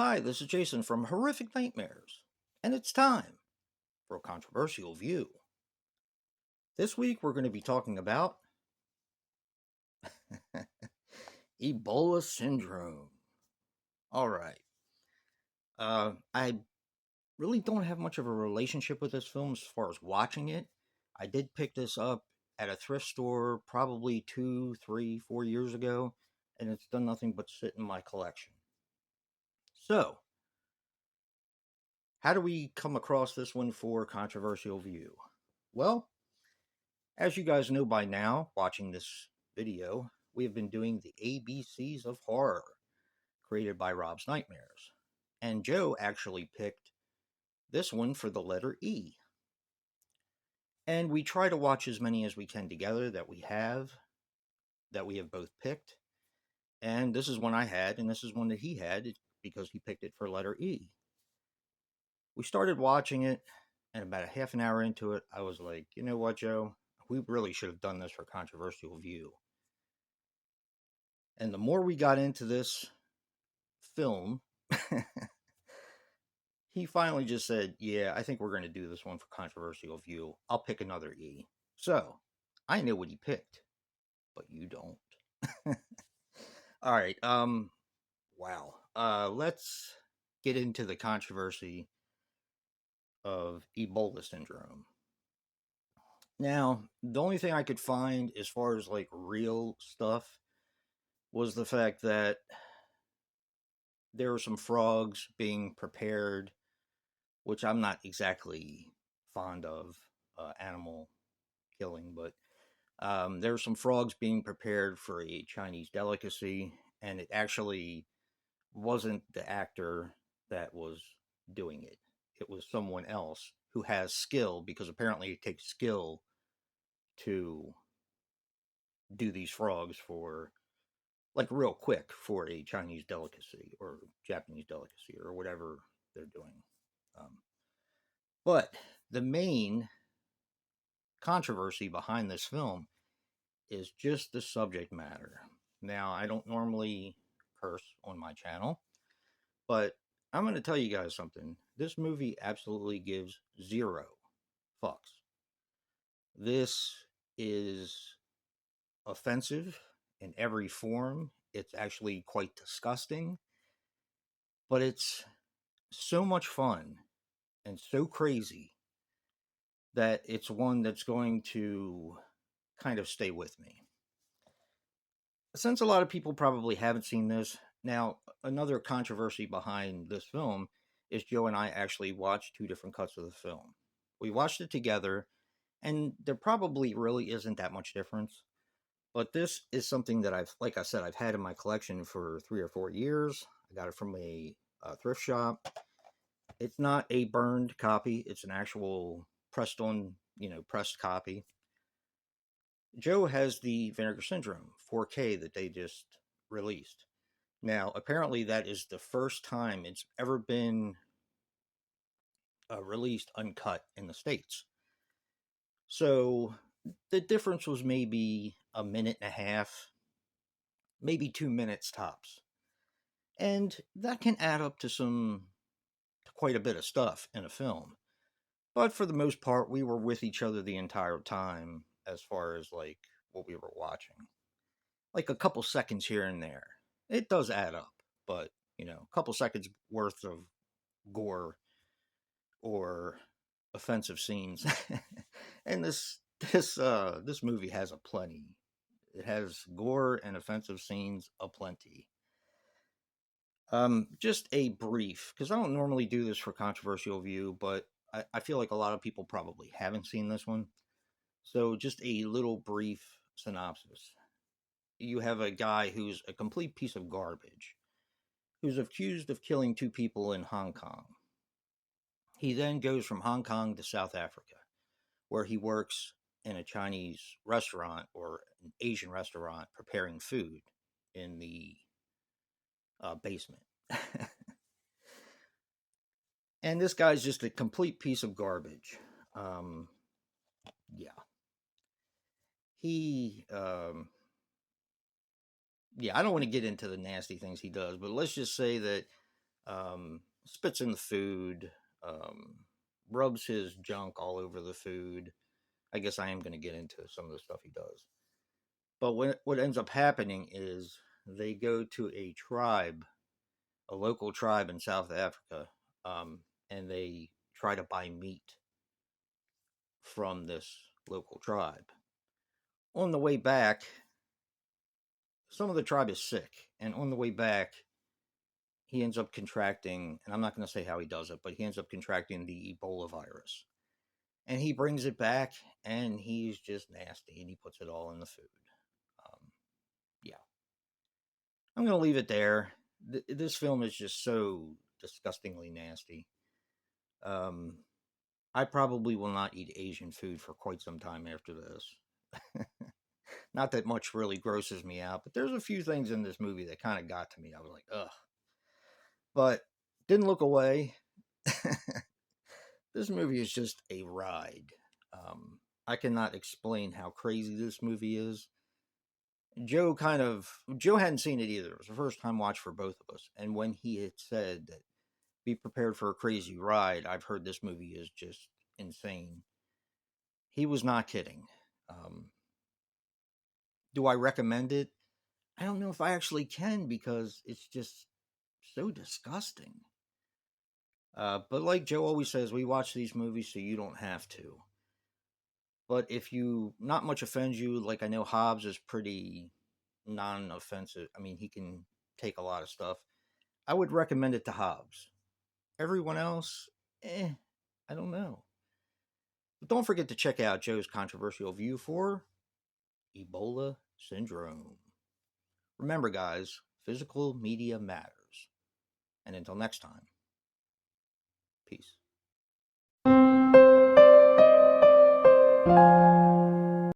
Hi, this is Jason from Horrific Nightmares, and it's time for a controversial view. This week we're going to be talking about Ebola syndrome. All right. I really don't have much of a relationship with this film as far as watching it. I did pick this up at a thrift store probably 2, 3, 4 years ago, and it's done nothing but sit in my collection. So, how do we come across this one for controversial view? Well, as you guys know by now, watching this video, we have been doing the ABCs of Horror, created by Rob's Nightmares. And Joe actually picked this one for the letter E. And we try to watch as many as we can together that we have both picked. And this is one I had, and this is one that he had because he picked it for letter E. We started watching it, and about a half an hour into it, I was like, you know what, Joe? We really should have done this for controversial view. And the more we got into this film, he finally just said, yeah, I think we're going to do this one for controversial view. I'll pick another E. So I know what he picked, but you don't. All right. Wow. Let's get into the controversy of Ebola syndrome. Now, the only thing I could find as far as like real stuff was the fact that there were some frogs being prepared, which I'm not exactly fond of animal killing, but there were some frogs being prepared for a Chinese delicacy, and it actually wasn't the actor that was doing it. It was someone else who has skill, because apparently it takes skill to do these frogs for like real quick for a Chinese delicacy or Japanese delicacy or whatever they're doing. Um, but the main controversy behind this film is just the subject matter. Now, I don't normally curse on my channel, but I'm going to tell you guys something. This movie absolutely gives zero fucks. This is offensive in every form. It's actually quite disgusting, but it's so much fun and so crazy that it's one that's going to kind of stay with me. Since a lot of people probably haven't seen this, now another controversy behind this film is Joe and I actually watched two different cuts of the film. We watched it together, and there probably really isn't that much difference. But this is something that like I said, I've had in my collection for 3 or 4 years. I got it from a thrift shop. It's not a burned copy; it's an actual pressed copy. Joe has the Vinegar Syndrome 4K that they just released. Now, apparently, that is the first time it's ever been released uncut in the States. So the difference was maybe a minute and a half, maybe 2 minutes tops. And that can add up to quite a bit of stuff in a film. But for the most part, we were with each other the entire time as far as like what we were watching. Like a couple seconds here and there. It does add up, but a couple seconds worth of gore or offensive scenes. And this movie has a plenty. It has gore and offensive scenes aplenty. Just a brief, because I don't normally do this for controversial view, but I feel like a lot of people probably haven't seen this one. So just a little brief synopsis. You have a guy who's a complete piece of garbage, who's accused of killing two people in Hong Kong. He then goes from Hong Kong to South Africa, where he works in a Chinese restaurant or an Asian restaurant preparing food in the basement. And this guy's just a complete piece of garbage. Um, yeah. He, yeah, I don't want to get into the nasty things he does, but let's just say that Spits in the food, um, rubs his junk all over the food. I guess I am going to get into some of the stuff he does. But what ends up happening is they go to a tribe, a local tribe in South Africa, um, and they try to buy meat from this local tribe. On the way back, some of the tribe is sick, and on the way back, he ends up contracting, and I'm not going to say how he does it, but he ends up contracting the Ebola virus. And he brings it back, and he's just nasty, and he puts it all in the food. Um, yeah, I'm going to leave it there. This film is just so disgustingly nasty. Um, I probably will not eat Asian food for quite some time after this. Not that much really grosses me out, but there's a few things in this movie that kind of got to me. I was like, ugh. But didn't look away. This movie is just a ride. I cannot explain how crazy this movie is. Joe hadn't seen it either. It was the first time watch for both of us. And when he had said that be prepared for a crazy ride, I've heard this movie is just insane. He was not kidding. Um, do I recommend it? I don't know if I actually can because it's just so disgusting. But like Joe always says, we watch these movies so you don't have to. But if you not much offends you, like I know Hobbs is pretty non-offensive. I mean, he can take a lot of stuff. I would recommend it to Hobbs. Everyone else, I don't know. But don't forget to check out Joe's controversial view for Ebola syndrome. Remember, guys, physical media matters. And until next time, peace.